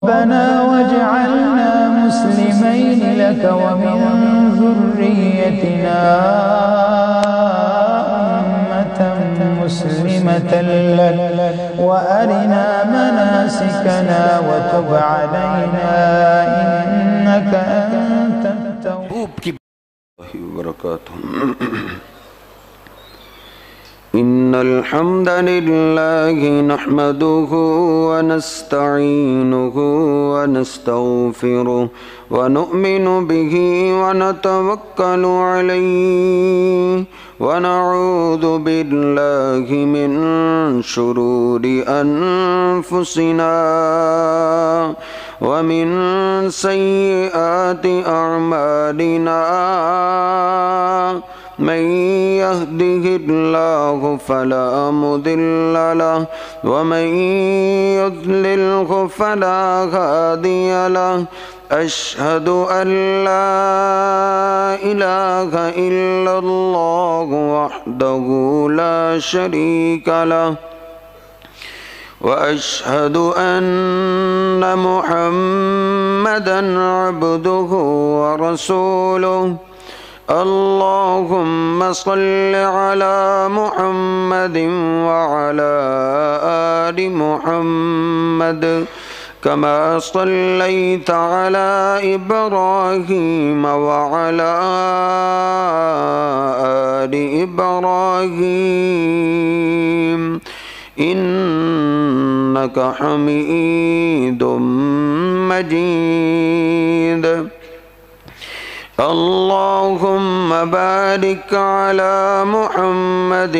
ربنا واجعلنا مسلمين لك ومن ذريتنا أمة مسلمة لك وأرنا مناسكنا وتب علينا إنك أنت التواب. وبركاته. إن الحمد لله نحمده ونستعينه ونستغفره ونؤمن به ونتوكل عليه ونعوذ بالله من شرور أنفسنا ومن سيئات أعمالنا من يهده الله فلا مضل له ومن يضلله فلا هادي له أشهد أن لا إله إلا الله وحده لا شريك له وأشهد أن محمدا عبده ورسوله. اللهم صل على محمد وعلى آل محمد كما صليت على إبراهيم وعلى آل إبراهيم إنك حميد مجيد. اللهم بارك على محمد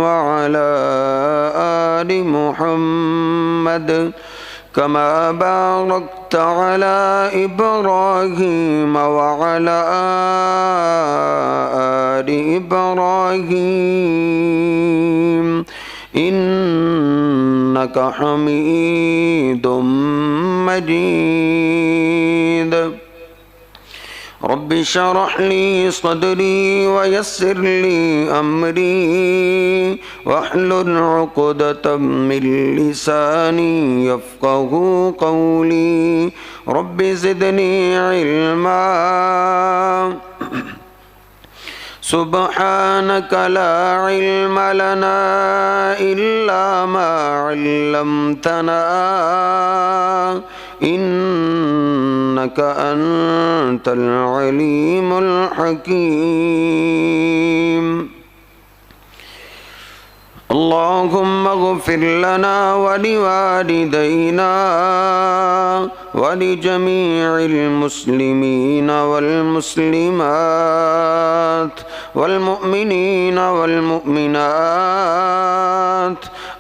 وعلى آل محمد كما باركت على إبراهيم وعلى آل إبراهيم إنك حميد مجيد. رب اشرح لي صدري ويسر لي أمري واحلل عقدة من لساني يفقه قولي. رب زدني علما سبحانك لا علم لنا إلا ما علمتنا إنك أنت العليم الحكيم. اللهم اغفر لنا ولوالدينا ولجميع المسلمين والمسلمات والمؤمنين والمؤمنات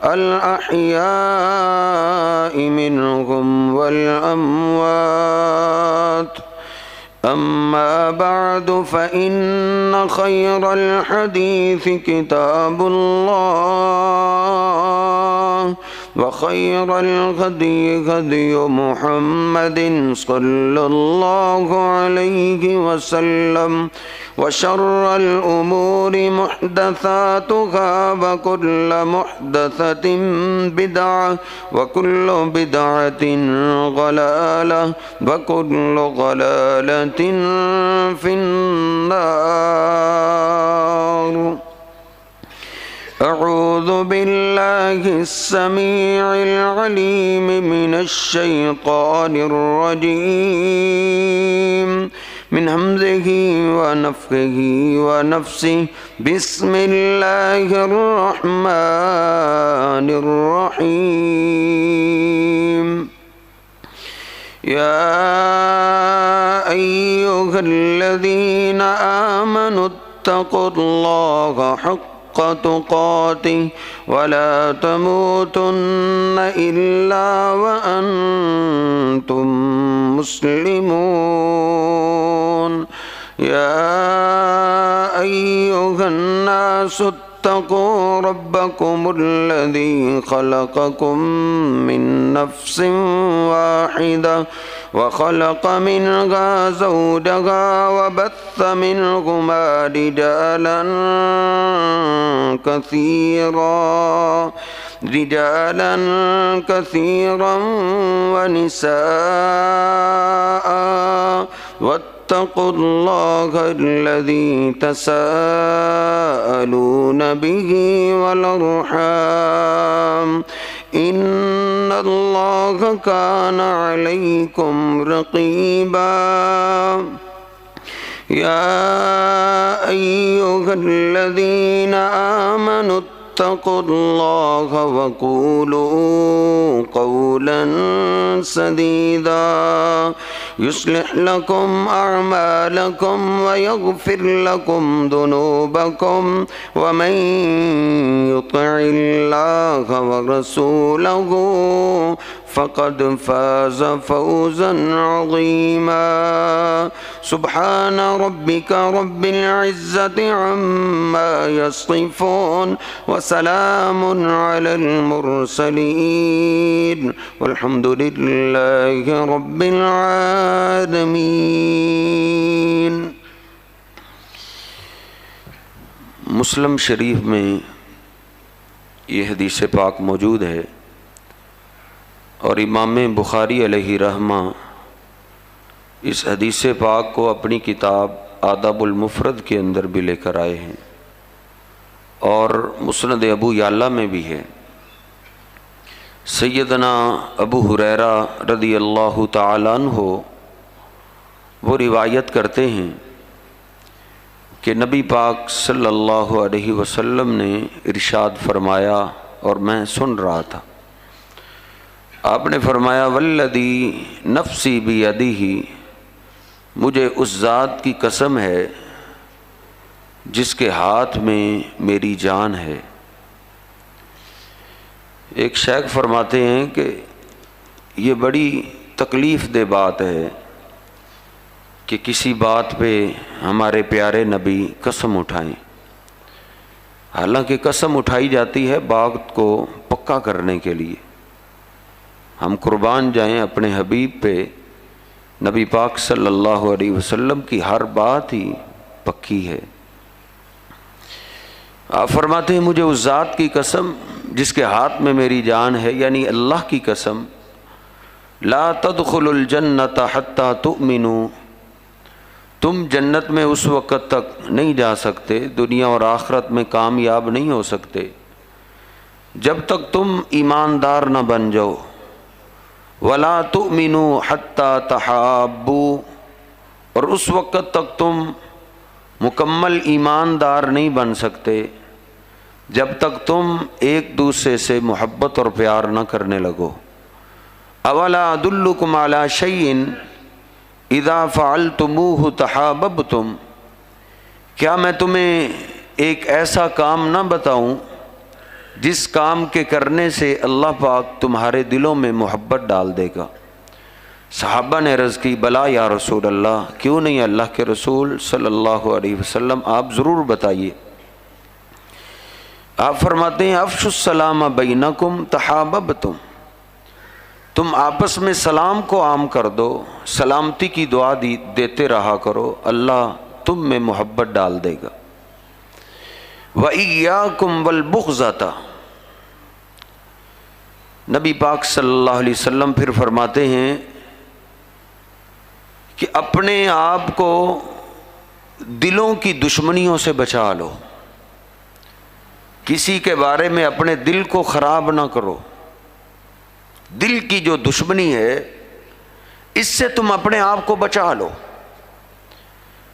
الأحياء منهم والأموات. أما بعد فإن خير الحديث كتاب الله وخير الهدي هدي محمد صلى الله عليه وسلم وشر الأمور محدثاتها وكل محدثة بدعة وكل بدعة ضلالة وكل ضلالة في النار. أعوذ بالله السميع العليم من الشيطان الرجيم من همزه ونفخه ونفسه. بسم الله الرحمن الرحيم. يا أيها الذين آمنوا اتقوا الله حق تقاته ولا تموتن إلا وأنتم مسلمون. يا أيها الناس اتقوا ربكم الذي خلقكم من نفس واحدة وخلق منها زوجها وبث منهما رجالا كثيرا رجالا كثيرا ونساء واتقوا الله الذي تساءلون به والأرحام إن الله كان عليكم رقيبا يا أيها الذين آمنوا اتقوا الله وقولوا قولا سديدا يصلح لكم أعمالكم ويغفر لكم ذنوبكم ومن يطع الله ورسوله فقد فاز فوزا عظيما سبحان ربك رب العزة عما يصفون وسلام على المرسلين والحمد لله رب العالمين۔ مسلم شریف میں یہ حدیث پاک موجود ہے، اور امام بخاری علیہ رحمہ اس حدیث پاک کو اپنی کتاب آداب المفرد کے اندر بھی لے کر آئے ہیں، اور مسند ابو یعلا میں بھی ہے۔ سیدنا ابو ہریرہ رضی اللہ تعالیٰ عنہ وہ روایت کرتے ہیں کہ نبی پاک صلی اللہ علیہ وسلم نے ارشاد فرمایا، اور میں سن رہا تھا۔ آپ نے فرمایا والذی نفسی بیدہ، مجھے اس ذات کی قسم ہے جس کے ہاتھ میں میری جان ہے۔ ایک شیخ فرماتے ہیں کہ یہ بڑی تکلیف دہ بات ہے کہ کسی بات پہ ہمارے پیارے نبی قسم اٹھائیں، حالانکہ قسم اٹھائی جاتی ہے بات کو پکا کرنے کے لیے۔ ہم قربان جائیں اپنے حبیب پہ، نبی پاک صلی اللہ علیہ وسلم کی ہر بات ہی پکی ہے۔ آپ فرماتے ہیں مجھے اس ذات کی قسم جس کے ہاتھ میں میری جان ہے، یعنی اللہ کی قسم، لا تدخلوا الجنت حتی تؤمنوا، تم جنت میں اس وقت تک نہیں جا سکتے، دنیا اور آخرت میں کامیاب نہیں ہو سکتے جب تک تم ایماندار نہ بن جاؤ، وَلَا تُؤْمِنُوا حَتَّى تَحَابُّوا، اور اس وقت تک تم مکمل ایماندار نہیں بن سکتے جب تک تم ایک دوسرے سے محبت اور پیار نہ کرنے لگو۔ أَوَلَا أَدُلُّكُمْ عَلَى شَيْءٍ إِذَا فَعَلْتُمُوهُ تَحَابَبْتُمْ، کیا میں تمہیں ایک ایسا کام نہ بتاؤں جس کام کے کرنے سے اللہ پاک تمہارے دلوں میں محبت ڈال دے گا؟ صحابہ نے عرض کی بلا یا رسول اللہ، کیوں نہیں اللہ کے رسول صلی اللہ علیہ وسلم، آپ ضرور بتائیے۔ آپ فرماتے ہیں افشوا السلام بینکم تحاببتم، تم آپس میں سلام کو عام کر دو، سلامتی کی دعا دیتے رہا کرو، اللہ تم میں محبت ڈال دے گا۔ وَإِيَّاكُمْ وَالْبُغْضَةَ، نبی پاک صلی اللہ علیہ وسلم پھر فرماتے ہیں کہ اپنے آپ کو دلوں کی دشمنیوں سے بچا لو، کسی کے بارے میں اپنے دل کو خراب نہ کرو، دل کی جو دشمنی ہے اس سے تم اپنے آپ کو بچا لو۔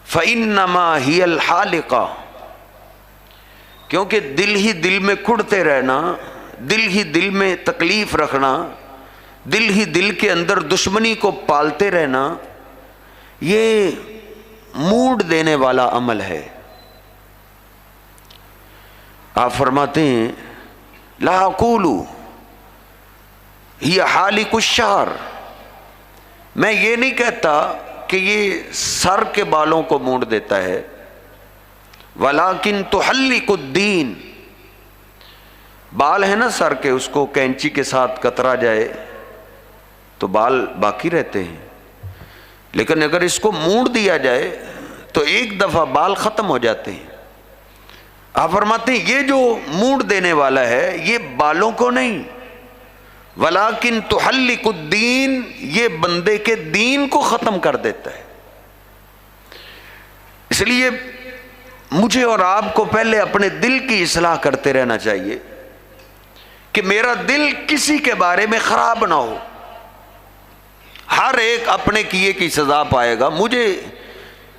فَإِنَّمَا هِيَ الْحَالِقَةُ، کیونکہ دل ہی دل میں کڑتے رہنا، دل ہی دل میں تکلیف رکھنا، دل ہی دل کے اندر دشمنی کو پالتے رہنا، یہ موڈ دینے والا عمل ہے۔ آپ فرماتے ہیں لا اقولو ہی حالق الشعر، میں یہ نہیں کہتا کہ یہ سر کے بالوں کو موڑ دیتا ہے، ولیکن تحلق الدین، بال ہے نا سر کے، اس کو کینچی کے ساتھ کترا جائے تو بال باقی رہتے ہیں، لیکن اگر اس کو موڑ دیا جائے تو ایک دفعہ بال ختم ہو جاتے ہیں۔ آپ فرماتے ہیں یہ جو موڈ دینے والا ہے یہ بالوں کو نہیں، ولیکن تحلق الدین، یہ بندے کے دین کو ختم کر دیتا ہے۔ اس لیے مجھے اور آپ کو پہلے اپنے دل کی اصلاح کرتے رہنا چاہیے کہ میرا دل کسی کے بارے میں خراب نہ ہو۔ ہر ایک اپنے کیے کی سزا پائے گا، مجھے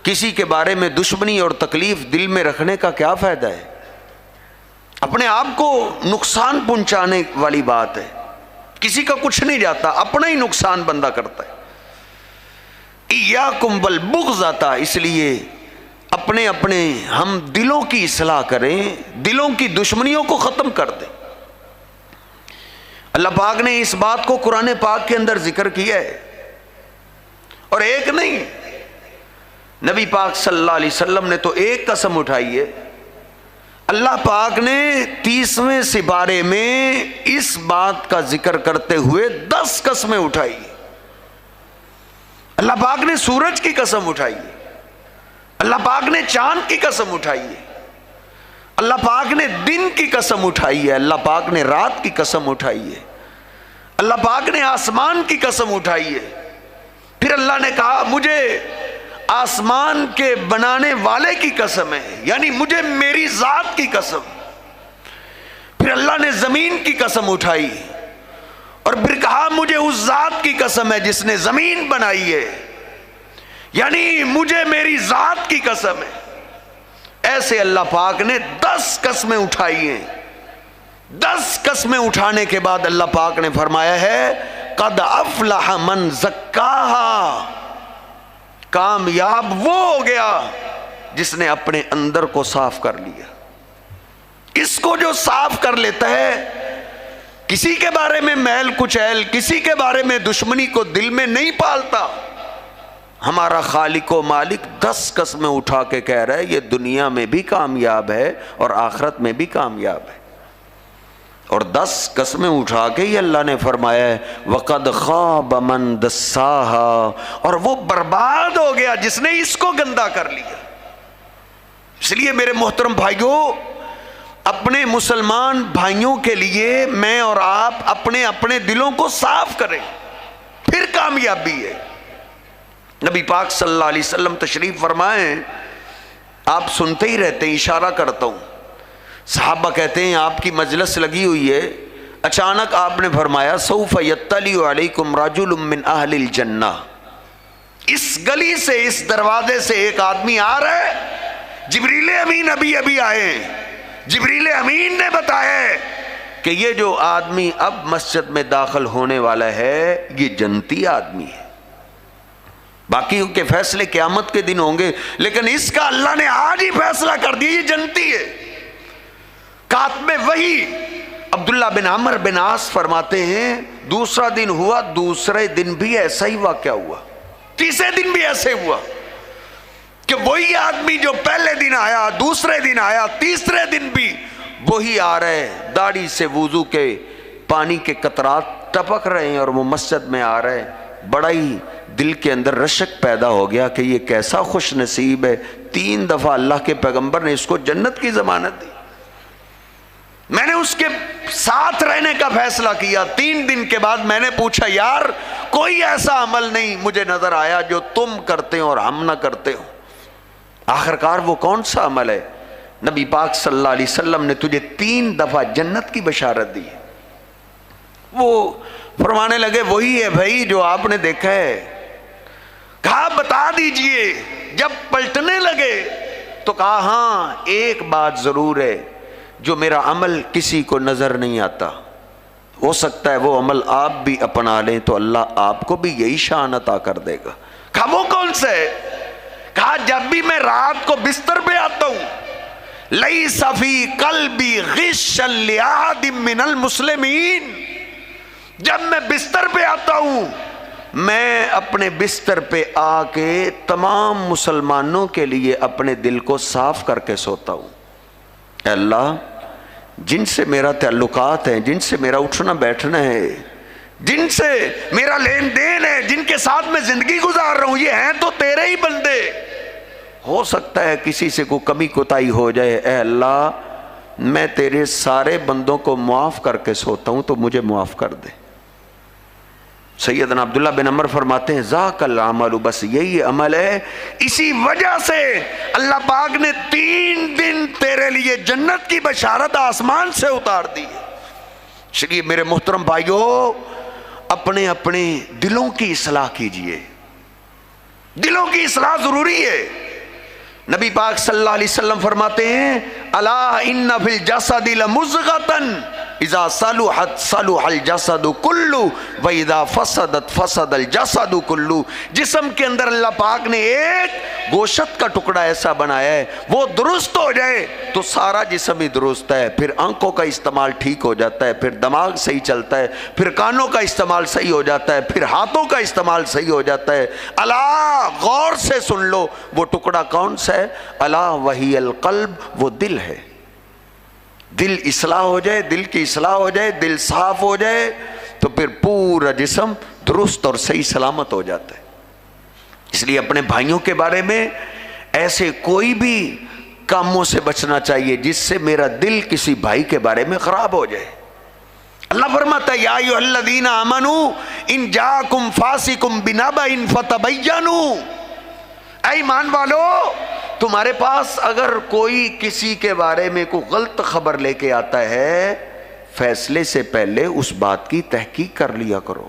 کسی کے بارے میں دشمنی اور تکلیف دل میں رکھنے کا کیا فائدہ ہے؟ اپنے آپ کو نقصان پہنچانے والی بات ہے۔ کسی کا کچھ نہیں جاتا، اپنا ہی نقصان بندہ کرتا ہے۔ ایاکم والبغض آتا، اس لیے اپنے اپنے ہم دلوں کی اصلاح کریں، دلوں کی دشمنیوں کو ختم کر دیں۔ اللہ پاک نے اس بات کو قرآن پاک کے اندر ذکر کیا ہے، اور ایک نہیں، نبی پاک صلی اللہ علیہ وسلم نے تو ایک قسم اٹھائی ہے، اللہ پاک نے 30ویں سپارے میں اس بات کا ذکر کرتے ہوئے 10 قسمیں اٹھائی۔ اللہ پاک نے سورج کی قسم اٹھائی ہے، اللہ پاک نے چاند کی قسم اٹھائی ہے، اللہ پاک نے دن کی قسم اٹھائی ہے، اللہ پاک نے رات کی قسم اٹھائی ہے، اللہ پاک نے آسمان کی قسم اٹھائی ہے۔ پھر اللہ نے کہا مجھے آسمان کے بنانے والے کی قسم ہے، یعنی مجھے میری ذات کی قسم۔ پھر اللہ نے زمین کی قسم اٹھائی، اور پھر کہا مجھے اس ذات کی قسم ہے جس نے زمین بنائی ہے، یعنی مجھے میری ذات کی قسم ہے۔ ایسے اللہ پاک نے 10 قسمیں اٹھائی ہیں۔ 10 قسمیں اٹھانے کے بعد اللہ پاک نے فرمایا ہے قد افلح من زکاہا، کامیاب وہ ہو گیا جس نے اپنے اندر کو صاف کر لیا۔ اس کو جو صاف کر لیتا ہے، کسی کے بارے میں میل کچیل، کسی کے بارے میں دشمنی کو دل میں نہیں پالتا، ہمارا خالق و مالک 10 قسمیں اٹھا کے کہہ رہا ہے یہ دنیا میں بھی کامیاب ہے اور آخرت میں بھی کامیاب ہے۔ اور 10 قسمیں اٹھا کے ہی اللہ نے فرمایا ہے وَقَدْ خَابَ مَنْ دَسَّاهَا، اور وہ برباد ہو گیا جس نے اس کو گندا کر لیا۔ اس لیے میرے محترم بھائیوں، اپنے مسلمان بھائیوں کے لیے میں اور آپ اپنے اپنے دلوں کو صاف کریں، پھر کامیابی ہے۔ نبی پاک صلی اللہ علیہ وسلم تشریف فرمائیں، آپ سنتے ہی رہتے ہیں، اشارہ کرتا ہوں۔ صحابہ کہتے ہیں آپ کی مجلس لگی ہوئی ہے، اچانک آپ نے فرمایا سوف یطلع علیکم رجل من اہل الجنہ، اس گلی سے، اس دروازے سے ایک آدمی آ رہا ہے، جبریل امین ابھی آئے ہیں، جبریل امین نے بتایا ہے کہ یہ جو آدمی اب مسجد میں داخل ہونے والا ہے یہ جنتی آدمی ہے۔ باقی کے فیصلے قیامت کے دن ہوں گے، لیکن اس کا اللہ نے آج ہی فیصلہ کر دیا یہ جنتی ہے۔ کاتب وحی عبداللہ بن عمر بن عاص فرماتے ہیں دوسرا دن ہوا، دوسرے دن بھی ایسا ہی واقعہ ہوا، تیسرے دن بھی ایسے ہوا کہ وہی آدمی جو پہلے دن آیا، دوسرے دن آیا، تیسرے دن بھی وہی آ رہے، داڑھی سے وضو کے پانی کے قطرات ٹپک رہے ہیں اور وہ مسجد میں آ رہے۔ بڑا ہی دل کے اندر رشک پیدا ہو گیا کہ یہ کیسا خوش نصیب ہے، 3 دفعہ اللہ کے پیغمبر نے اس کو جنت کی ضمانت دی۔ میں نے اس کے ساتھ رہنے کا فیصلہ کیا، 3 دن کے بعد میں نے پوچھا یار کوئی ایسا عمل نہیں مجھے نظر آیا جو تم کرتے ہو اور ہم نہ کرتے ہو، آخرکار وہ کون سا عمل ہے؟ نبی پاک صلی اللہ علیہ وسلم نے تجھے 3 دفعہ جنت کی بشارت دی۔ وہ فرمانے لگے وہی ہے بھائی جو آپ نے دیکھا ہے۔ کہا بتا دیجئے۔ جب پلٹنے لگے تو کہا ہاں ایک بات ضرور ہے جو میرا عمل کسی کو نظر نہیں آتا، ہو سکتا ہے وہ عمل آپ بھی اپنا لیں تو اللہ آپ کو بھی یہی شان عطا کر دے گا۔ کہا وہ کون سا ہے؟ کہا جب بھی میں رات کو بستر پہ آتا ہوں لیس فی قلبی غش لأحد من المسلمین، جب میں بستر پہ آتا ہوں میں اپنے بستر پہ آ کے تمام مسلمانوں کے لیے اپنے دل کو صاف کر کے سوتا ہوں۔ اے اللہ جن سے میرا تعلقات ہے، جن سے میرا اٹھنا بیٹھنا ہے، جن سے میرا لین دین ہے، جن کے ساتھ میں زندگی گزار رہا ہوں، یہ ہیں تو تیرے ہی بندے، ہو سکتا ہے کسی سے کوئی کمی کوتاہی ہو جائے، اے اللہ میں تیرے سارے بندوں کو معاف کر کے سوتا ہوں تو مجھے معاف کر دے۔ سیدنا عبداللہ بن عمر فرماتے ہیں ذاک العمل، بس یہی عمل ہے، اسی وجہ سے اللہ پاک نے 3 دن تیرے لیے جنت کی بشارت آسمان سے اتار دی ہے۔ اس لیے میرے محترم بھائیو، اپنے اپنے دلوں کی اصلاح کیجئے، دلوں کی اصلاح ضروری ہے۔ نبی پاک صلی اللہ علیہ وسلم فرماتے ہیں الا ان فی الجسد لمضغۃ اذا صلحت صلح الجسد کلہ واذا فسدت فسد الجسد کلہ۔ جسم کے اندر اللہ پاک نے ایک گوشت کا ٹکڑا ایسا بنایا ہے، وہ درست ہو جائے تو سارا جسم ہی درست ہے، پھر آنکھوں کا استعمال ٹھیک ہو جاتا ہے، پھر دماغ صحیح چلتا ہے، پھر کانوں کا استعمال صحیح ہو جاتا ہے، پھر ہاتھوں کا استعمال صحیح ہو جاتا ہے۔ الا غور سے سن لو، وہ ٹکڑا کون سا ہے؟ الا وہی القلب، وہ دل ہے۔ دل اصلاح ہو جائے، دل کی اصلاح ہو جائے، دل صاف ہو جائے تو پھر پورا جسم درست اور صحیح سلامت ہو جاتا ہے۔ اس لیے اپنے بھائیوں کے بارے میں ایسے کوئی بھی کاموں سے بچنا چاہیے جس سے میرا دل کسی بھائی کے بارے میں خراب ہو جائے۔ اللہ فرماتا ہے یا ایھا الذین آمنوا ان جاءکم فاسق بنبأ فتبینوا، اے ایمان والو تمہارے پاس اگر کوئی کسی کے بارے میں کوئی غلط خبر لے کے آتا ہے، فیصلے سے پہلے اس بات کی تحقیق کر لیا کرو،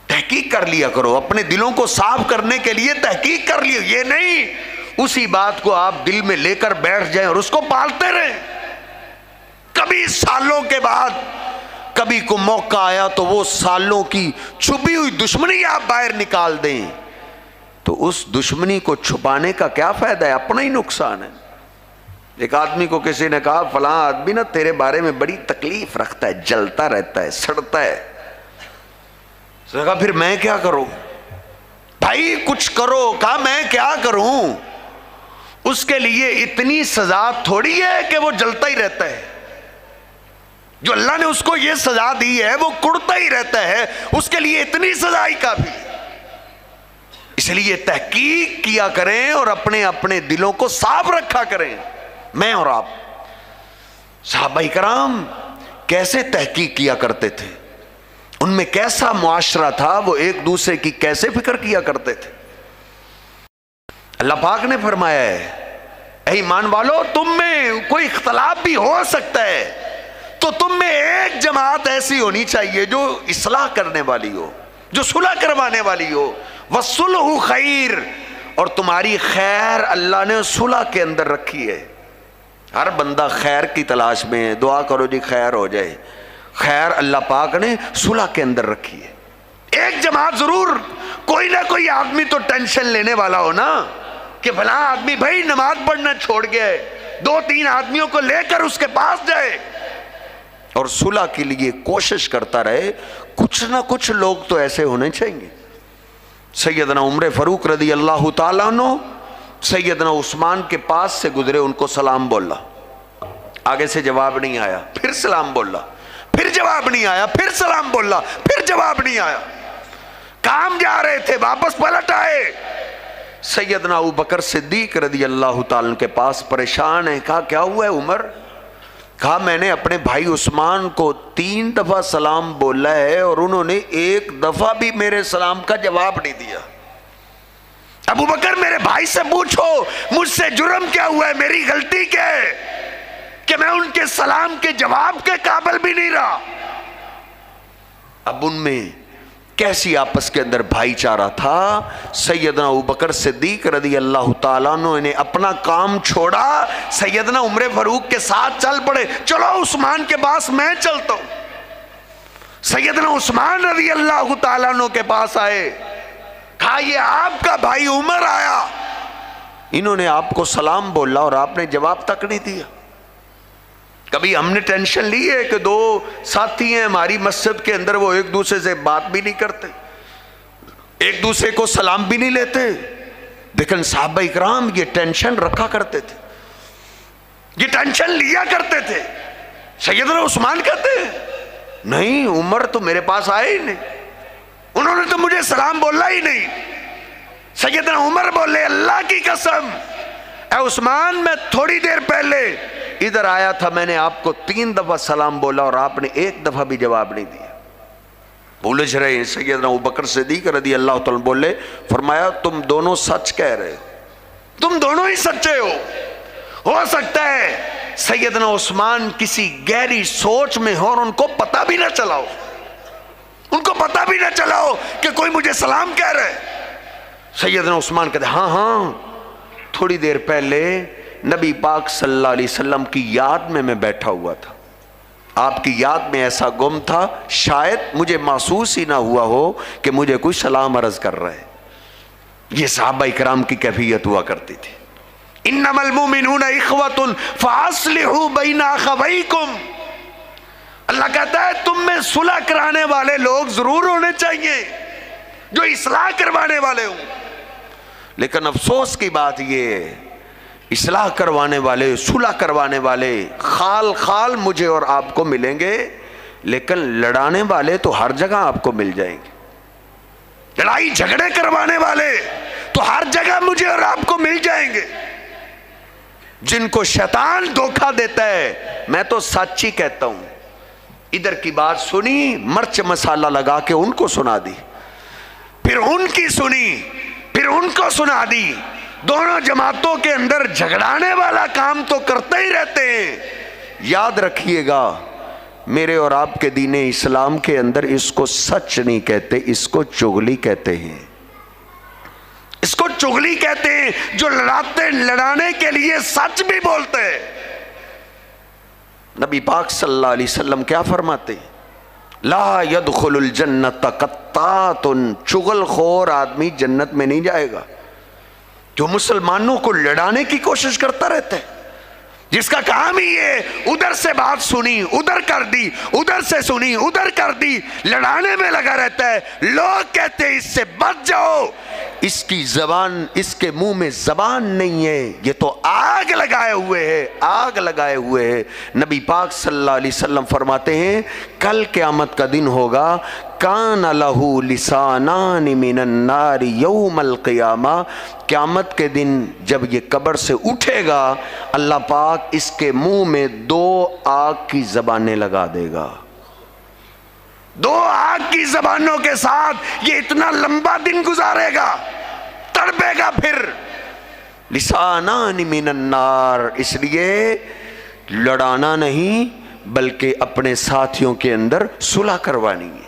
تحقیق کر لیا کرو، اپنے دلوں کو صاف کرنے کے لیے تحقیق کر لیو۔ یہ نہیں اسی بات کو آپ دل میں لے کر بیٹھ جائیں اور اس کو پالتے رہیں، کبھی سالوں کے بعد کبھی کو موقع آیا تو وہ سالوں کی چھپی ہوئی دشمنی آپ باہر نکال دیں تو اس دشمنی کو چھپانے کا کیا فائدہ ہے؟ اپنا ہی نقصان ہے۔ ایک آدمی کو کسی نے کہا فلاں آدمی نا تیرے بارے میں بڑی تکلیف رکھتا ہے، جلتا رہتا ہے، سڑتا ہے۔ اس نے کہا پھر میں کیا کروں؟ بھائی کچھ کرو۔ کہا میں کیا کروں؟ اس کے لیے اتنی سزا تھوڑی ہے کہ وہ جلتا ہی رہتا ہے۔ جو اللہ نے اس کو یہ سزا دی ہے وہ کڑتا ہی رہتا ہے، اس کے لیے اتنی سزا ہی کافی ہے۔ اس لیے تحقیق کیا کریں اور اپنے اپنے دلوں کو صاف رکھا کریں۔ میں اور آپ، صحابہ کرام کیسے تحقیق کیا کرتے تھے، ان میں کیسا معاشرہ تھا، وہ ایک دوسرے کی کیسے فکر کیا کرتے تھے۔ اللہ پاک نے فرمایا ہے اے ایمان والو تم میں کوئی اختلاف بھی ہو سکتا ہے تو تم میں ایک جماعت ایسی ہونی چاہیے جو اصلاح کرنے والی ہو، جو صلح کروانے والی ہو۔ وَالصُّلْحُ خَيْرٌ، اور تمہاری خیر اللہ نے صلح کے اندر رکھی ہے۔ ہر بندہ خیر کی تلاش میں ہے، دعا کرو جی خیر ہو جائے۔ خیر اللہ پاک نے صلح کے اندر رکھی ہے۔ ایک جماعت ضرور، کوئی نہ کوئی آدمی تو ٹینشن لینے والا ہو نا کہ فلاں آدمی بھائی نماز پڑھنا چھوڑ گیا ہے، 2-3 آدمیوں کو لے کر اس کے پاس جائے اور صلح کے لیے کوشش کرتا رہے۔ کچھ نہ کچھ لوگ تو ایسے ہونے چاہیے۔ سیدنا عمر فاروق رضی اللہ تعالیٰ عنہ سیدنا عثمان کے پاس سے گزرے، ان کو سلام بولا، آگے سے جواب نہیں آیا، پھر سلام بولا، پھر جواب نہیں آیا، پھر سلام بولا، پھر جواب نہیں آیا۔ کام جا رہے تھے، واپس پلٹ آئے۔ سیدنا ابوبکر صدیق رضی اللہ تعالیٰ کے پاس پریشان ہے، کہا کیا ہوا ہے عمر؟ کہا میں نے اپنے بھائی عثمان کو 3 دفعہ سلام بولا ہے اور انہوں نے 1 دفعہ بھی میرے سلام کا جواب نہیں دیا۔ ابو بکر میرے بھائی سے پوچھو مجھ سے جرم کیا ہوا ہے، میری غلطی کیا ہے کہ میں ان کے سلام کے جواب کے قابل بھی نہیں رہا۔ اب ان میں کیسی آپس کے اندر بھائی چارہ تھا۔ سیدنا ابوبکر صدیق رضی اللہ تعالیٰ عنہ نے اپنا کام چھوڑا، سیدنا عمر فاروق کے ساتھ چل پڑے، چلو عثمان کے پاس میں چلتا ہوں۔ سیدنا عثمان رضی اللہ تعالیٰ عنہ کے پاس آئے، کہا یہ آپ کا بھائی عمر آیا، انہوں نے آپ کو سلام بولا اور آپ نے جواب تک نہیں دیا۔ کبھی ہم نے ٹینشن لی ہے کہ 2 ساتھی ہیں ہماری مسجد کے اندر، وہ ایک دوسرے سے بات بھی نہیں کرتے، ایک دوسرے کو سلام بھی نہیں لیتے، لیکن صحابہ اکرام یہ ٹینشن رکھا کرتے تھے، یہ ٹینشن لیا کرتے تھے۔ سیدنا عثمان کہتے ہیں نہیں عمر تو میرے پاس آئے ہی نہیں، انہوں نے تو مجھے سلام بولا ہی نہیں۔ سیدنا عمر بولے اللہ کی قسم اے عثمان میں تھوڑی دیر پہلے ادھر آیا تھا، میں نے آپ کو 3 دفعہ سلام بولا اور آپ نے 1 دفعہ بھی جواب نہیں دیا. بولج رہے ہیں. سیدنا ابوبکر صدیق رضی اللہ تعالیٰ بولے، فرمایا تم دونوں سچ کہہ رہے ہو، تم دونوں ہی سچے ہو سکتا ہے سیدنا عثمان کسی گہری سوچ میں ہو اور ان کو پتہ بھی نہ چلا ہو، ان کو پتہ بھی نہ چلا ہو کہ کوئی مجھے سلام کہہ رہے. سیدنا عثمان کہتے ہاں تھوڑی دیر پہلے نبی پاک صلی اللہ علیہ وسلم کی یاد میں بیٹھا ہوا تھا، آپ کی یاد میں ایسا گم تھا، شاید مجھے محسوس ہی نہ ہوا ہو کہ مجھے کوئی سلام عرض کر رہا ہے. یہ صحابہ کرام کی کیفیت ہوا کرتی تھی. انما المؤمنون اخوۃ فاصلحوا بین اخویکم. اللہ کہتا ہے تم میں صلح کرانے والے لوگ ضرور ہونے چاہیے جو اصلاح کروانے والے ہوں. لیکن افسوس کی بات یہ ہے اصلاح کروانے والے، صلح کروانے والے خال خال مجھے اور آپ کو ملیں گے، لیکن لڑانے والے تو ہر جگہ آپ کو مل جائیں گے. لڑائی جھگڑے کروانے والے تو ہر جگہ مجھے اور آپ کو مل جائیں گے. جن کو شیطان دھوکہ دیتا ہے، میں تو سچ ہی کہتا ہوں، ادھر کی بات سنی، مرچ مسالہ لگا کے ان کو سنا دی، پھر ان کی سنی، پھر ان کو سنا دی. دونوں جماعتوں کے اندر جھگڑانے والا کام تو کرتے ہی رہتے ہیں. یاد رکھیے گا میرے اور آپ کے دین اسلام کے اندر اس کو سچ نہیں کہتے، اس کو چغلی کہتے ہیں. اس کو چغلی کہتے ہیں جو لڑانے کے لیے سچ بھی بولتے ہیں. نبی پاک صلی اللہ علیہ وسلم کیا فرماتے ہیں؟ لا يدخل الجنت قطات. چغل خور آدمی جنت میں نہیں جائے گا جو مسلمانوں کو لڑانے کی کوشش کرتا رہتا ہے، جس کا کام ہی ہے ادھر سے بات سنی ادھر کر دی، ادھر سے سنی ادھر کر دی، لڑانے میں لگا رہتا ہے. لوگ کہتے ہیں اس سے بچ جاؤ، اس کی زبان، اس کے منہ میں زبان نہیں ہے، یہ تو آگ لگائے ہوئے ہے، آگ لگائے ہوئے ہے. نبی پاک صلی اللہ علیہ وسلم فرماتے ہیں کل قیامت کا دن ہوگا، کان لہ لسانان من النار یوم القیامہ. قیامت کے دن جب یہ قبر سے اٹھے گا اللہ پاک اس کے منہ میں 2 آگ کی زبانیں لگا دے گا. 2 آگ کی زبانوں کے ساتھ یہ اتنا لمبا دن گزارے گا، تڑپے گا. پھر لسانان من النار، اس لیے لڑانا نہیں بلکہ اپنے ساتھیوں کے اندر صلح کروانی ہے.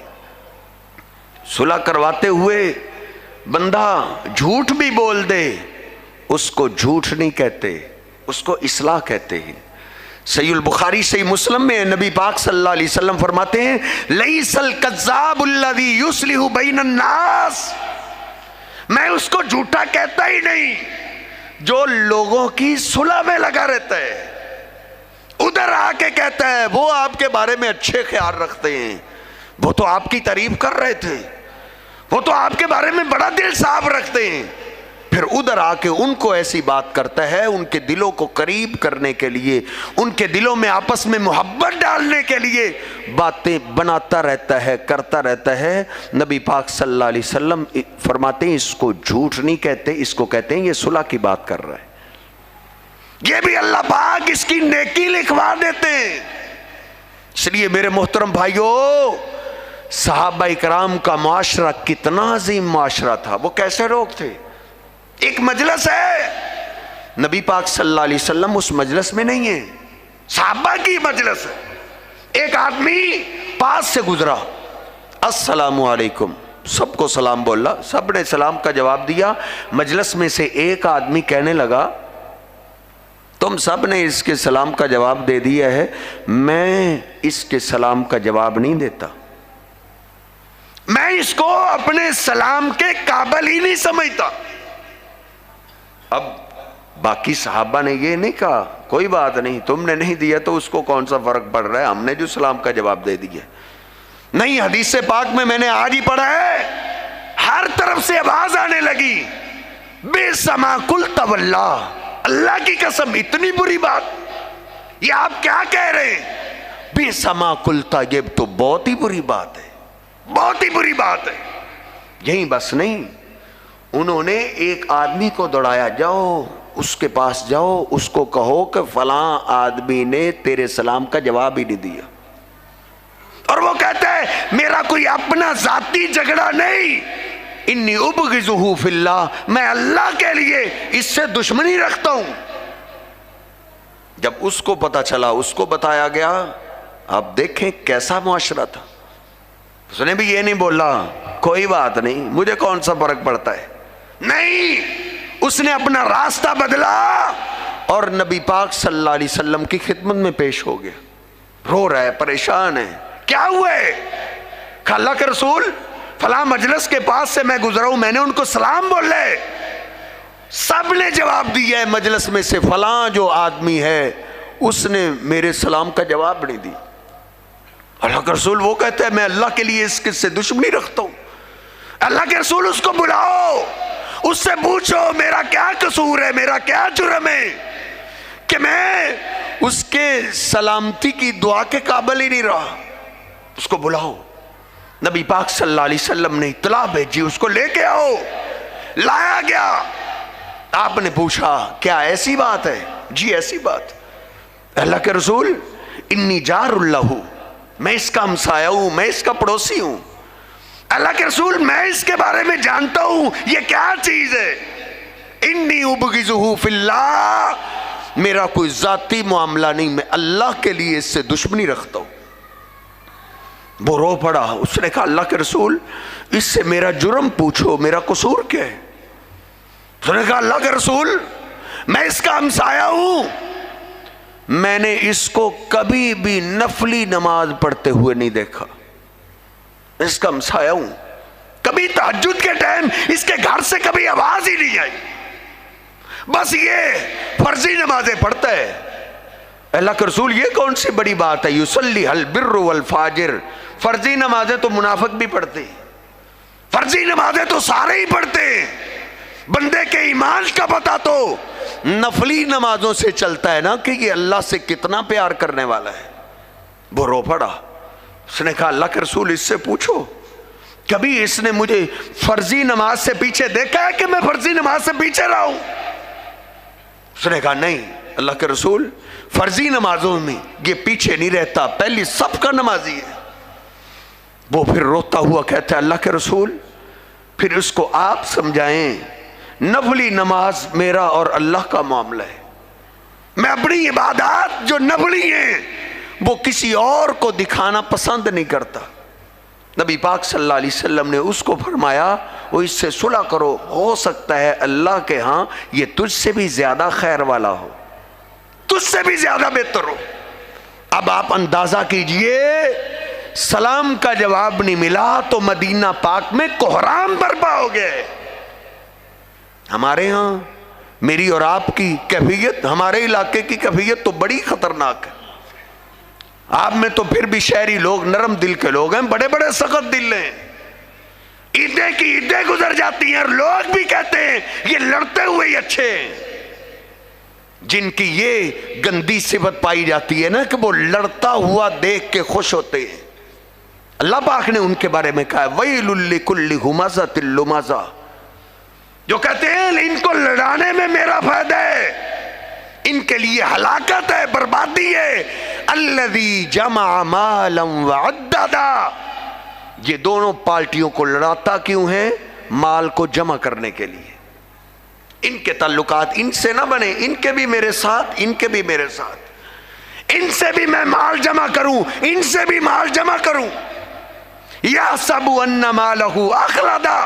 صلح کرواتے ہوئے بندہ جھوٹ بھی بول دے اس کو جھوٹ نہیں کہتے، اس کو اصلاح کہتے ہیں. صحیح البخاری صحیح مسلم میں نبی پاک صلی اللہ علیہ وسلم فرماتے ہیں لیس الکذاب الذی یصلح بین الناس. میں اس کو جھوٹا کہتا ہی نہیں جو لوگوں کی صلح میں لگا رہتا ہے، ادھر آ کے کہتا ہے وہ آپ کے بارے میں اچھے خیال رکھتے ہیں، وہ تو آپ کی تعریف کر رہے تھے، وہ تو آپ کے بارے میں بڑا دل صاف رکھتے ہیں. پھر ادھر آ کے ان کو ایسی بات کرتا ہے، ان کے دلوں کو قریب کرنے کے لیے، ان کے دلوں میں آپس میں محبت ڈالنے کے لیے باتیں بناتا رہتا ہے، کرتا رہتا ہے. نبی پاک صلی اللہ علیہ وسلم فرماتے ہیں اس کو جھوٹ نہیں کہتے، اس کو کہتے ہیں یہ صلح کی بات کر رہا ہے. یہ بھی اللہ پاک اس کی نیکی لکھوا دیتے ہیں. اس لیے میرے محترم بھائیوں، صحابہ کرام کا معاشرہ کتنا عظیم معاشرہ تھا. وہ کیسے لوگ تھے؟ ایک مجلس ہے، نبی پاک صلی اللہ علیہ وسلم اس مجلس میں نہیں ہے، صحابہ کی مجلس ہے. ایک آدمی پاس سے گزرا، السلام علیکم، سب کو سلام بولا، سب نے سلام کا جواب دیا. مجلس میں سے ایک آدمی کہنے لگا تم سب نے اس کے سلام کا جواب دے دیا ہے، میں اس کے سلام کا جواب نہیں دیتا، میں اس کو اپنے سلام کے قابل ہی نہیں سمجھتا. اب باقی صحابہ نے یہ نہیں کہا کوئی بات نہیں، تم نے نہیں دیا تو اس کو کون سا فرق پڑ رہا ہے، ہم نے جو سلام کا جواب دے دیا. نہیں، حدیث پاک میں نے آج ہی پڑھا ہے، ہر طرف سے آواز آنے لگی بئس ما قلت واللہ، اللہ کی قسم اتنی بری بات، یہ آپ کیا کہہ رہے ہیں؟ بئس ما قلت، یہ تو بہت ہی بری بات ہے، بہت ہی بری بات ہے. یہی بس نہیں، انہوں نے ایک آدمی کو دوڑایا، جاؤ اس کے پاس جاؤ، اس کو کہو کہ فلاں آدمی نے تیرے سلام کا جواب ہی نہیں دیا. اور وہ کہتا ہے میرا کوئی اپنا ذاتی جھگڑا نہیں، انی ابغضہ فی اللہ، میں اللہ کے لیے اس سے دشمنی رکھتا ہوں. جب اس کو پتا چلا، اس کو بتایا گیا، آپ دیکھیں کیسا معاشرہ تھا. اس نے بھی یہ نہیں بولا کوئی بات نہیں مجھے کون سا فرق پڑتا ہے، نہیں، اس نے اپنا راستہ بدلا اور نبی پاک صلی اللہ علیہ وسلم کی خدمت میں پیش ہو گیا. رو رہا ہے، پریشان ہے، کیا ہوا ہے؟ کہ اللہ کے رسول فلاں مجلس کے پاس سے میں گزرا ہوں، میں نے ان کو سلام بولے، سب نے جواب دیا ہے، مجلس میں سے فلاں جو آدمی ہے اس نے میرے سلام کا جواب نہیں دی. اللہ کے رسول وہ کہتے ہیں میں اللہ کے لیے اس سے دشمنی رکھتا ہوں. اللہ کے رسول اس کو بلاؤ، اس سے پوچھو میرا کیا قصور ہے، میرا کیا جرم ہے کہ میں اس کے سلامتی کی دعا کے قابل ہی نہیں رہا. اس کو بلاؤ. نبی پاک صلی اللہ علیہ وسلم نے اطلاع بھیجی، اس کو لے کے آؤ. لایا گیا. آپ نے پوچھا کیا ایسی بات ہے؟ جی ایسی بات. اللہ کے رسول انی جار اللہ، میں اس کا ہمسایہ ہوں، میں اس کا پڑوسی ہوں. اللہ کے رسول میں اس کے بارے میں جانتا ہوں یہ کیا چیز ہے. انی ابغضہ فی اللہ، میرا کوئی ذاتی معاملہ نہیں، میں اللہ کے لیے اس سے دشمنی رکھتا ہوں. وہ رو پڑا. اس نے کہا اللہ کے رسول اس سے میرا جرم پوچھو، میرا قصور کیا ہے؟ اس نے کہا اللہ کے رسول میں اس کا ہمسایہ ہوں، میں نے اس کو کبھی بھی نفلی نماز پڑھتے ہوئے نہیں دیکھا، اس کا ہمسایہ ہوں، کبھی تہجد کے ٹائم اس کے گھر سے کبھی آواز ہی نہیں آئی، بس یہ فرضی نمازیں پڑھتا ہے. اللہ کے رسول یہ کون سی بڑی بات ہے؟ یصلی البر والفاجر، فرضی نمازیں تو منافق بھی پڑھتے، فرضی نمازیں تو سارے ہی پڑھتے، بندے کے ایمان کا پتہ تو نفلی نمازوں سے چلتا ہے نا کہ یہ اللہ سے کتنا پیار کرنے والا ہے. وہ رو پڑا. اس نے کہا اللہ کے رسول اس سے پوچھو کبھی اس نے مجھے فرضی نماز سے پیچھے دیکھا ہے کہ میں فرضی نماز سے پیچھے رہا ہوں؟ اس نے کہا نہیں اللہ کے رسول فرضی نمازوں میں یہ پیچھے نہیں رہتا، پہلی سب کا نمازی ہے. وہ پھر روتا ہوا کہتا ہے اللہ کے رسول پھر اس کو آپ سمجھائیں، نفلی نماز میرا اور اللہ کا معاملہ ہے، میں اپنی عبادات جو نفلی ہیں وہ کسی اور کو دکھانا پسند نہیں کرتا. نبی پاک صلی اللہ علیہ وسلم نے اس کو فرمایا وہ اس سے صلح کرو، ہو سکتا ہے اللہ کے ہاں یہ تجھ سے بھی زیادہ خیر والا ہو، تجھ سے بھی زیادہ بہتر ہو. اب آپ اندازہ کیجئے سلام کا جواب نہیں ملا تو مدینہ پاک میں کوہرام برپا ہو گئے. ہمارے ہاں میری اور آپ کی کیفیت، ہمارے علاقے کی کیفیت تو بڑی خطرناک ہے. آپ میں تو پھر بھی شہری لوگ نرم دل کے لوگ ہیں، بڑے بڑے سخت دل ہیں. عیدیں کی عیدیں گزر جاتی ہیں اور لوگ بھی کہتے ہیں یہ لڑتے ہوئے ہی اچھے ہیں. جن کی یہ گندی صفت پائی جاتی ہے نا کہ وہ لڑتا ہوا دیکھ کے خوش ہوتے ہیں، اللہ پاک نے ان کے بارے میں کہا وَيْلٌ لِكُلِّ هُمَزَةٍ لُمَزَةٍ، جو کہتے ہیں ان کو لڑانے میں میرا فائدہ ہے، ان کے لیے ہلاکت ہے، بربادی ہے. الَّذِي جَمَعَ مَالًا وَعَدَّدًا، یہ دونوں پارٹیوں کو لڑاتا کیوں ہے؟ مال کو جمع کرنے کے لیے. ان کے تعلقات ان سے نہ بنے، ان کے بھی میرے ساتھ، ان کے بھی میرے ساتھ، ان سے بھی میں مال جمع کروں، ان سے بھی مال جمع کروں. یحسب ان مالہ اخلدا،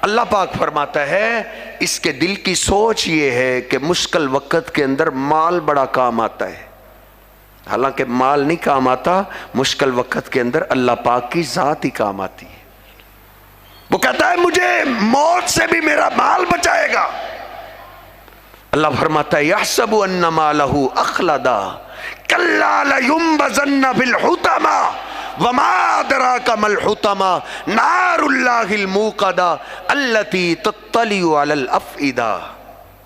اللہ پاک فرماتا ہے اس کے دل کی سوچ یہ ہے کہ مشکل وقت کے اندر مال بڑا کام آتا ہے. حالانکہ مال نہیں کام آتا، مشکل وقت کے اندر اللہ پاک کی ذات ہی کام آتی ہے. وہ کہتا ہے مجھے موت سے بھی میرا مال بچائے گا. اللہ فرماتا ہے یحسب ان مالہ اخلدا کلا لینبذن فی الحطمہ وما ادراک ما الحطمہ نار اللہ الموقدہ التی تطلع علی الافئدہ.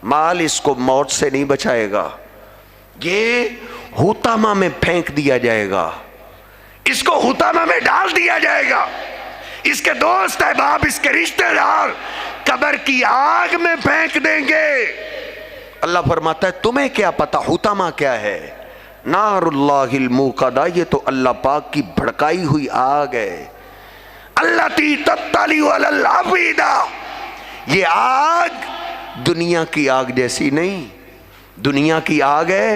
مال اس کو موت سے نہیں بچائے گا، یہ حطمہ میں پھینک دیا جائے گا، اس کو حطمہ میں ڈال دیا جائے گا. اس کے دوست احباب، اس کے رشتہ دار قبر کی آگ میں پھینک دیں گے۔ اللہ فرماتا ہے تمہیں کیا پتا حطمہ کیا ہے؟ نار اللہ الموقدہ، یہ تو اللہ پاک کی بھڑکائی ہوئی آگ ہے۔ التی تطلع علی الافئدہ، یہ آگ دنیا کی آگ جیسی نہیں، دنیا کی آگ ہے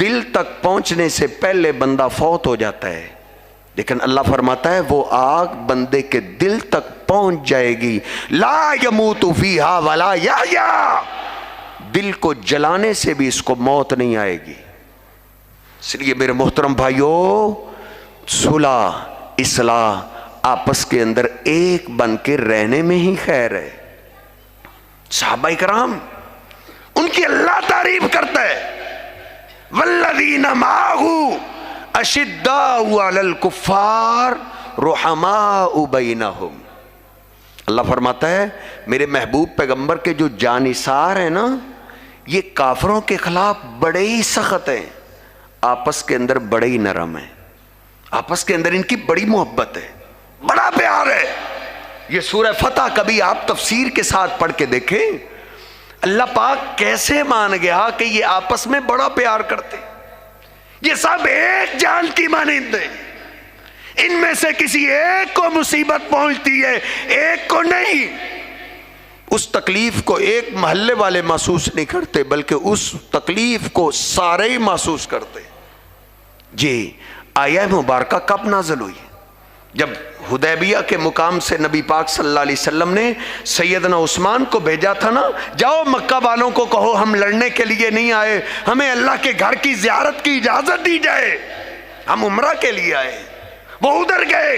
دل تک پہنچنے سے پہلے بندہ فوت ہو جاتا ہے، لیکن اللہ فرماتا ہے وہ آگ بندے کے دل تک پہنچ جائے گی۔ لا یموت فیہا ولا یحیا، دل کو جلانے سے بھی اس کو موت نہیں آئے گی۔ اس لیے میرے محترم بھائیوں، صلح اصلاح آپس کے اندر ایک بن کے رہنے میں ہی خیر ہے۔ صحابہ کرام ان کی اللہ تعریف کرتا ہے، والذین معہ اشداء علی الکفار رحماء بینہم۔ اللہ فرماتا ہے میرے محبوب پیغمبر کے جو جانثار ہیں نا، یہ کافروں کے خلاف بڑے ہی سخت ہیں، آپس کے اندر بڑے ہی نرم ہیں، آپس کے اندر ان کی بڑی محبت ہے، بڑا پیار ہے۔ یہ سورہ فتح کبھی آپ تفسیر کے ساتھ پڑھ کے دیکھیں، اللہ پاک کیسے مان گیا کہ یہ آپس میں بڑا پیار کرتے، یہ سب ایک جان کی مانند ہیں، ان میں سے کسی ایک کو مصیبت پہنچتی ہے ایک کو نہیں، اس تکلیف کو ایک محلے والے محسوس نہیں کرتے بلکہ اس تکلیف کو سارے ہی محسوس کرتے۔ جی آیہ مبارکہ کب نازل ہوئی؟ جب حدیبیہ کے مقام سے نبی پاک صلی اللہ علیہ وسلم نے سیدنا عثمان کو بھیجا تھا نا، جاؤ مکہ والوں کو کہو ہم لڑنے کے لیے نہیں آئے، ہمیں اللہ کے گھر کی زیارت کی اجازت دی جائے، ہم عمرہ کے لیے آئے۔ وہ ادھر گئے،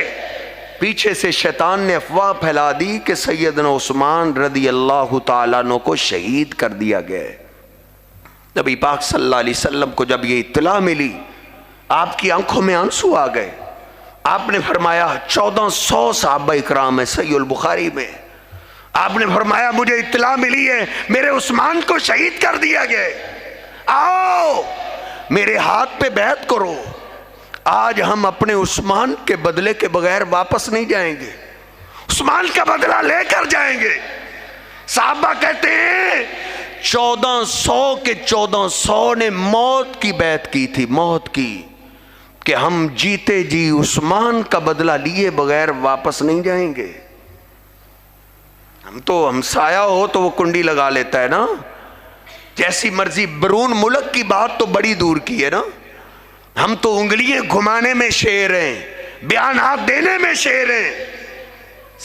پیچھے سے شیطان نے افواہ پھیلا دی کہ سیدنا عثمان رضی اللہ تعالیٰ عنہ کو شہید کر دیا گیا۔ نبی پاک صلی اللہ علیہ وسلم کو جب یہ اطلاع ملی، آپ کی آنکھوں میں آنسو آ گئے۔ آپ نے فرمایا 1400 صحابہ اکرام ہیں، صحیح البخاری میں آپ نے فرمایا مجھے اطلاع ملی ہے میرے عثمان کو شہید کر دیا گیا، آؤ میرے ہاتھ پہ بیعت کرو، آج ہم اپنے عثمان کے بدلے کے بغیر واپس نہیں جائیں گے، عثمان کا بدلہ لے کر جائیں گے۔ صحابہ کہتے ہیں 1400 کے 1400 نے موت کی بیعت کی تھی، موت کی، کہ ہم جیتے جی عثمان کا بدلہ لیے بغیر واپس نہیں جائیں گے۔ ہم تو ہمسایہ ہو تو وہ کنڈی لگا لیتا ہے نا، جیسی مرضی، برون ملک کی بات تو بڑی دور کی ہے نا، ہم تو انگلیاں گھمانے میں شیر ہیں، بیانات دینے میں شیر ہیں،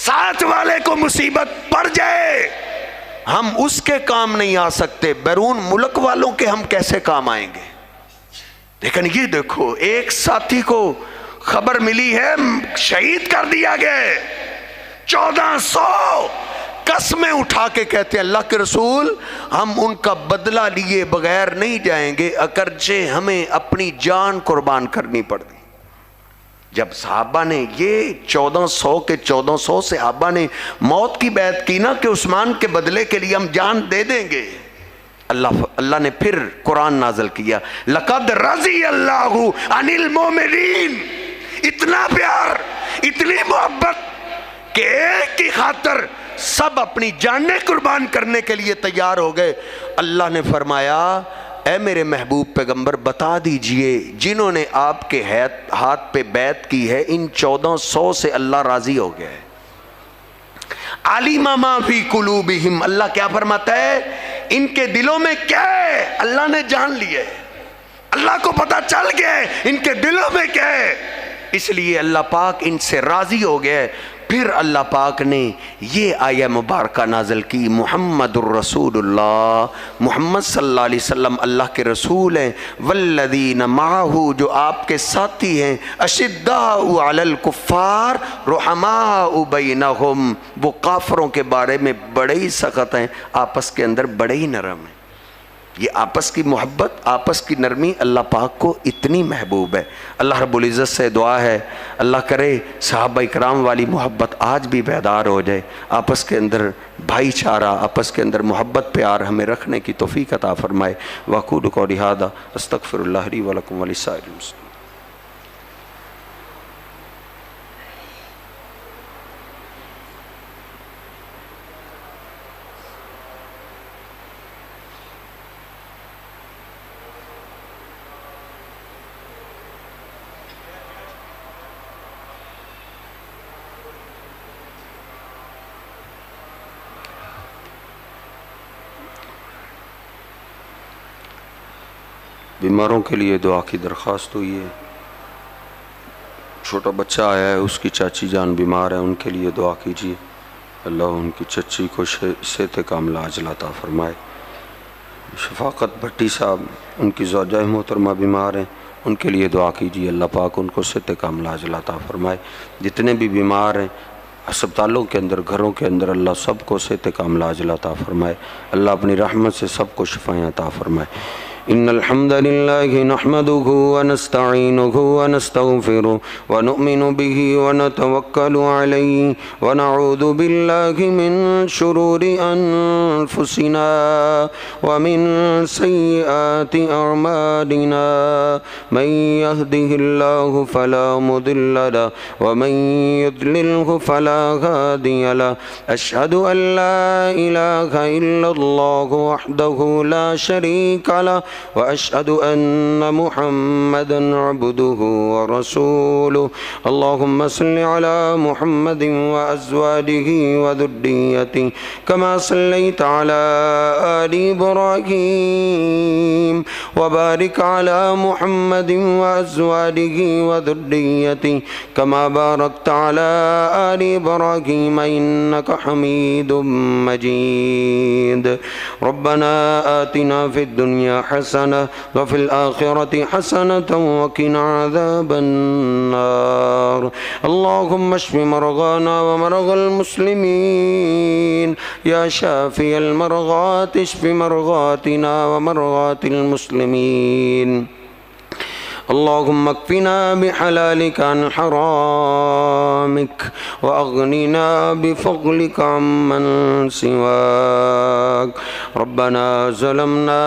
ساتھ والے کو مصیبت پڑ جائے ہم اس کے کام نہیں آ سکتے، بیرون ملک والوں کے ہم کیسے کام آئیں گے؟ لیکن یہ دیکھو ایک ساتھی کو خبر ملی ہے شہید کر دیا گیا، 1400 قسمیں اٹھا کے کہتے ہیں اللہ کے رسول ہم ان کا بدلہ لیے بغیر نہیں جائیں گے اگرچہ ہمیں اپنی جان قربان کرنی پڑ گئی۔ جب صحابہ نے یہ 1400 کے 1400 صحابہ نے موت کی بیعت کی نا کہ عثمان کے بدلے کے لیے ہم جان دے دیں گے، اللہ نے پھر قرآن نازل کیا، لقد رضی اللہ عن المؤمنین، اتنا پیار، اتنی محبت کہ ایک کی خاطر سب اپنی جانیں قربان کرنے کے لیے تیار ہو گئے۔ اللہ نے فرمایا اے میرے محبوب پیغمبر بتا دیجئے جنہوں نے آپ کے ہاتھ پہ بیعت کی ہے ان 1400 سے اللہ راضی ہو گیا ہے۔ عَلِمَ مَا فِي قُلُوبِهِمْ، اللہ کیا فرماتا ہے ان کے دلوں میں کیا ہے اللہ نے جان لیا ہے، اللہ کو پتا چل گیا ہے ان کے دلوں میں کیا ہے، اس لیے اللہ پاک ان سے راضی ہو گیا ہے۔ پھر اللہ پاک نے یہ آیہ مبارکہ نازل کی، محمد الرسول اللہ، محمد صلی اللہ علیہ وسلم اللہ کے رسول ہیں، والذین معہ جو آپ کے ساتھی ہیں، اشداء علی الکفار رحماء بینہم، وہ کافروں کے بارے میں بڑے ہی سخت ہیں، آپس کے اندر بڑے ہی نرم ہیں۔ یہ آپس کی محبت، آپس کی نرمی اللہ پاک کو اتنی محبوب ہے۔ اللہ رب العزت سے دعا ہے اللہ کرے صحابہ اکرام والی محبت آج بھی بیدار ہو جائے، آپس کے اندر بھائی چارہ، آپس کے اندر محبت پیار ہمیں رکھنے کی توفیق عطا فرمائے۔ وَأَقُولُ قَوْلِي هَٰذَا أَسْتَغْفِرُ اللَّهَ لِي وَلَكُمْ وَلِسَائِرِ الْمُسْلِمِينَ۔ بیماروں کے لیے دعا کی درخواست ہوئی ہے. چھوٹا بچہ آیا ہے، اس کی چاچی جان بیمار ہے، ان کے لیے دعا کیجیے. اللہ ان کی چچی کو صحت کاملہ عاجلہ عطا فرمائے. شفاقت بھٹی صاحب، ان کی زوجہ محترمہ بیمار ہیں، ان کے لیے دعا کیجیے. اللہ پاک ان کو صحت کاملہ عاجلہ عطا فرمائے. جتنے بھی بیمار ہیں اسپتالوں کے اندر، گھروں کے اندر، اللہ سب کو صحت کاملہ عاجلہ عطا فرمائے. اللہ اپنی رحمت سے سب کو شفائیں عطا فرمائے. ان الحمد لله نحمده ونستعينه ونستغفره ونؤمن به ونتوكل عليه ونعوذ بالله من شرور انفسنا ومن سيئات اعمالنا. من يهده الله فلا مضل له ومن يضلله فلا هادي له. اشهد ان لا اله الا الله وحده لا شريك له وأشهد أن محمدًا عبده ورسوله. اللهم صل على محمد وأزواجه وذريته كما صليت على آل إبراهيم وبارك على محمد وأزواجه وذريته كما باركت على آل إبراهيم إنك حميد مجيد. ربنا آتنا في الدنيا حسنة وفي الآخرة حسنة وقنا عذاب النار. اللهم اشف مرضانا ومرضى المسلمين. يا شافي المرضات اشف مرضاتنا ومرضات المسلمين. اللهم اكفنا بحلالك عن حرامك وأغننا بفضلك عمن سواك. ربنا ظلمنا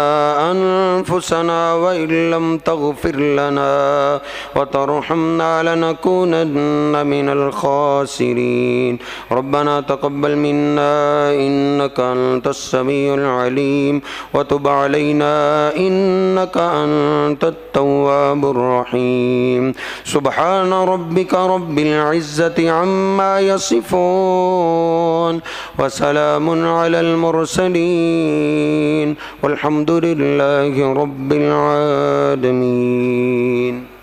أنفسنا وإن لم تغفر لنا وترحمنا لنكونن من الخاسرين. ربنا تقبل منا إنك أنت السميع العليم وتب علينا إنك أنت التواب الرحيم. سبحان ربك رب العزة عما يصفون وسلام على المرسلين والحمد لله رب العالمين.